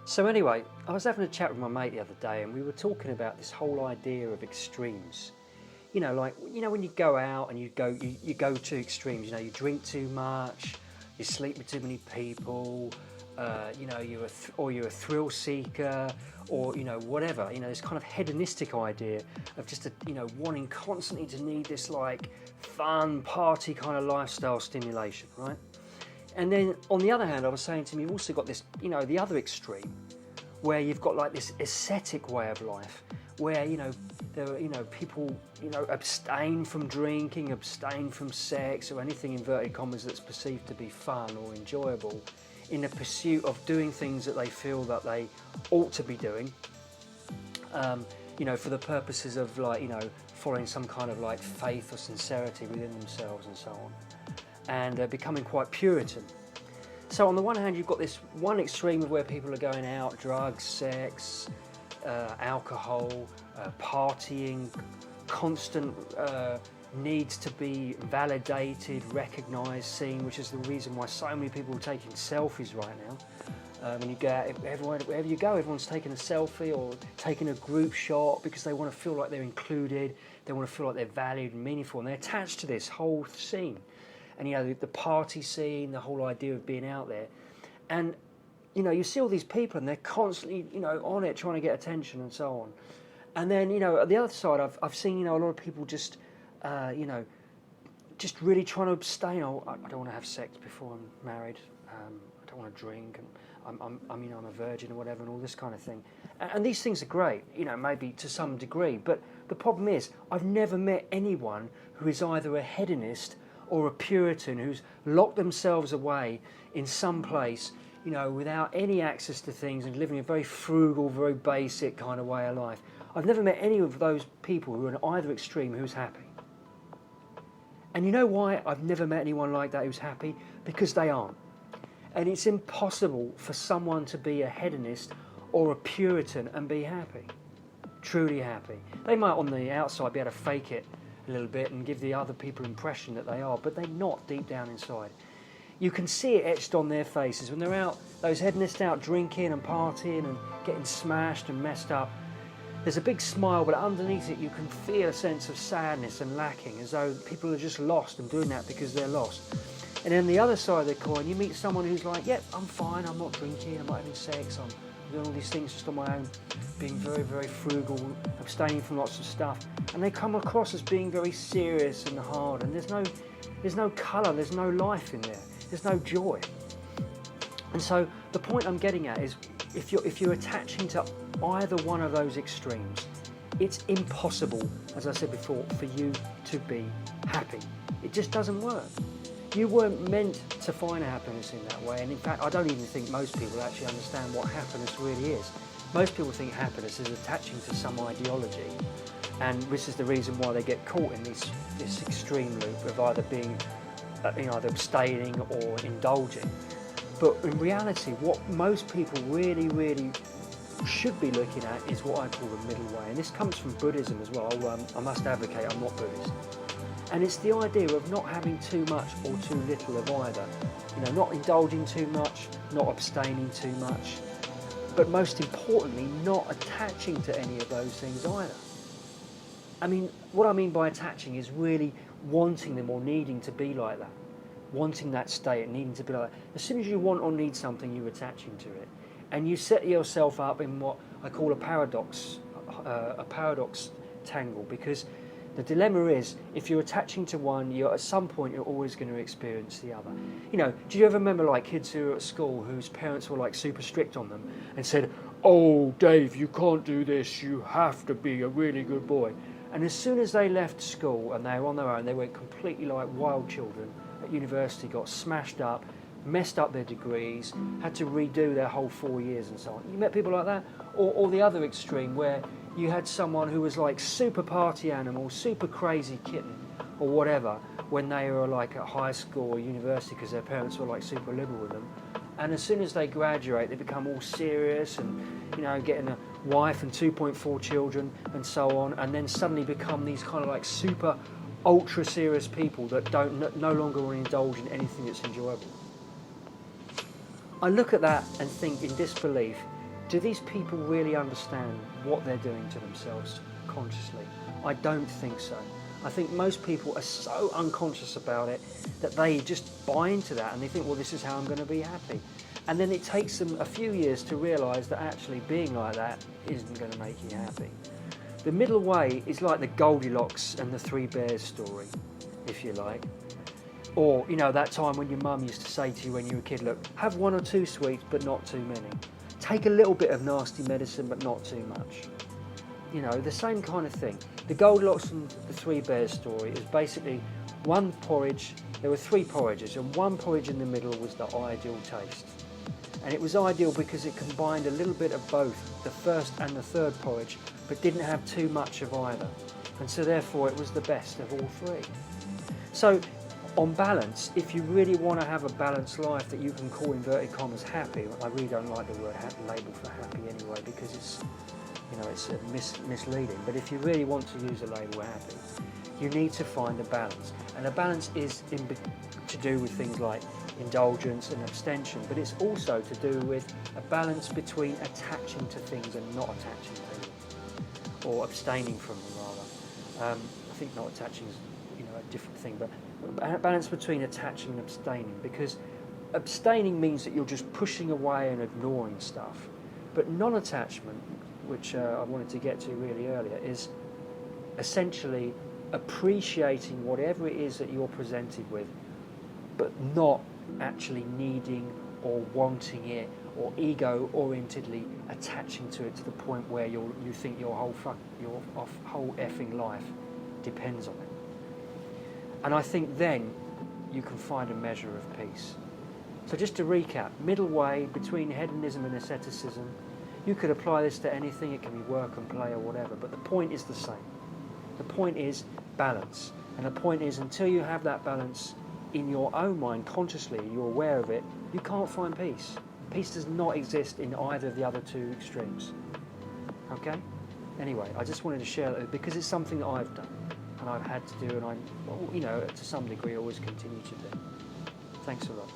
So anyway, I was having a chat with my mate the other day, and we were talking about this whole idea of extremes. Like when you go out and you go to extremes. You drink too much, you sleep with too many people. You're a thrill seeker, or whatever. This kind of hedonistic idea of just wanting constantly to need this like fun party kind of lifestyle stimulation, right? And then on the other hand, I was saying to him, you've also got this, the other extreme, where you've got like this ascetic way of life, where there are people abstain from drinking, abstain from sex or anything inverted commas that's perceived to be fun or enjoyable, in the pursuit of doing things that they feel that they ought to be doing, for the purposes of following some kind of like faith or sincerity within themselves and so on, and becoming quite Puritan. So on the one hand, you've got this one extreme of where people are going out, drugs, sex, alcohol, partying, constant needs to be validated, recognised, seen, which is the reason why so many people are taking selfies right now. When you go out, wherever you go, everyone's taking a selfie or taking a group shot because they want to feel like they're included, they want to feel like they're valued and meaningful, and they're attached to this whole scene. And the party scene, the whole idea of being out there. And you see all these people and they're constantly on it, trying to get attention and so on. And then at the other side, I've seen a lot of people just just really trying to abstain. I don't want to have sex before I'm married. I don't want to drink, and I'm a virgin or whatever, and all this kind of thing. And these things are great, maybe to some degree. But the problem is, I've never met anyone who is either a hedonist or a Puritan who's locked themselves away in some place, without any access to things and living a very frugal, very basic kind of way of life. I've never met any of those people who are in either extreme who's happy. And you know why I've never met anyone like that who's happy? Because they aren't. And it's impossible for someone to be a hedonist or a Puritan and be happy, truly happy. They might on the outside be able to fake it a little bit and give the other people impression that they are, but they're not deep down inside. You can see it etched on their faces when they're out, those hedonists out drinking and partying and getting smashed and messed up. There's a big smile, but underneath it you can feel a sense of sadness and lacking, as though people are just lost and doing that because they're lost. And then the other side of the coin, you meet someone who's like, yep, I'm fine, I'm not drinking, I'm not having sex, I'm doing all these things just on my own, being very, very frugal, abstaining from lots of stuff. And they come across as being very serious and hard, and there's no colour, there's no life in there, there's no joy. And so the point I'm getting at is, if you're attaching to either one of those extremes, it's impossible, as I said before, for you to be happy. It just doesn't work. You weren't meant to find happiness in that way, and in fact I don't even think most people actually understand what happiness really is. Most people think happiness is attaching to some ideology, and this is the reason why they get caught in this extreme loop of either being either abstaining or indulging. But in reality, what most people really, really should be looking at is what I call the middle way. And this comes from Buddhism as well. I must advocate, I'm not Buddhist. And it's the idea of not having too much or too little of either. Not indulging too much, not abstaining too much. But most importantly, not attaching to any of those things either. I mean, what I mean by attaching is really wanting them or needing to be like that. Wanting that state, needing to be like that. As soon as you want or need something, you're attaching to it. And you set yourself up in what I call a paradox tangle, because the dilemma is, if you're attaching to one, at some point you're always going to experience the other. Do you ever remember like kids who were at school whose parents were like super strict on them and said, "Oh, Dave, you can't do this, you have to be a really good boy." And as soon as they left school and they were on their own, they went completely like wild children at university, got smashed up, messed up their degrees, had to redo their whole 4 years and so on. You met people like that? Or the other extreme, where you had someone who was like super party animal, super crazy kitten or whatever, when they were like at high school or university because their parents were like super liberal with them. And as soon as they graduate, they become all serious and, getting a wife and 2.4 children and so on, and then suddenly become these kind of like super ultra serious people that no longer want to indulge in anything that's enjoyable. I look at that and think in disbelief, do these people really understand what they're doing to themselves consciously? I don't think so. I think most people are so unconscious about it that they just buy into that and they think, well, this is how I'm going to be happy. And then it takes them a few years to realise that actually being like that isn't going to make you happy. The middle way is like the Goldilocks and the Three Bears story, if you like. Or, you know, that time when your mum used to say to you when you were a kid, look, have 1 or 2 sweets, but not too many. Take a little bit of nasty medicine, but not too much. You know, the same kind of thing. The Goldilocks and the Three Bears story is basically one porridge. There were 3 porridges, and one porridge in the middle was the ideal taste. And it was ideal because it combined a little bit of both, the first and the third porridge, but didn't have too much of either. And so therefore it was the best of all 3. So on balance, if you really want to have a balanced life that you can call inverted commas happy, I really don't like the word label for happy anyway, because it's, you know, it's misleading. But if you really want to use the label happy, you need to find a balance. And a balance is to do with things like indulgence and abstention, but it's also to do with a balance between attaching to things and not attaching to them, or abstaining from them rather. I think not attaching is, you know, a different thing, but a balance between attaching and abstaining, because abstaining means that you're just pushing away and ignoring stuff, but non-attachment, which I wanted to get to really earlier, is essentially appreciating whatever it is that you're presented with, but not actually needing or wanting it, or ego-orientedly attaching to it to the point where you think your whole effing life depends on it. And I think then you can find a measure of peace. So just to recap, middle way between hedonism and asceticism. You could apply this to anything. It can be work and play or whatever, but the point is the same. The point is balance, and the point is until you have that balance in your own mind consciously, you're aware of it, you can't find peace. Peace does not exist in either of the other 2 extremes. Okay? Anyway, I just wanted to share that because it's something that I've done and I've had to do, and I, you know, to some degree always continue to do. Thanks a lot.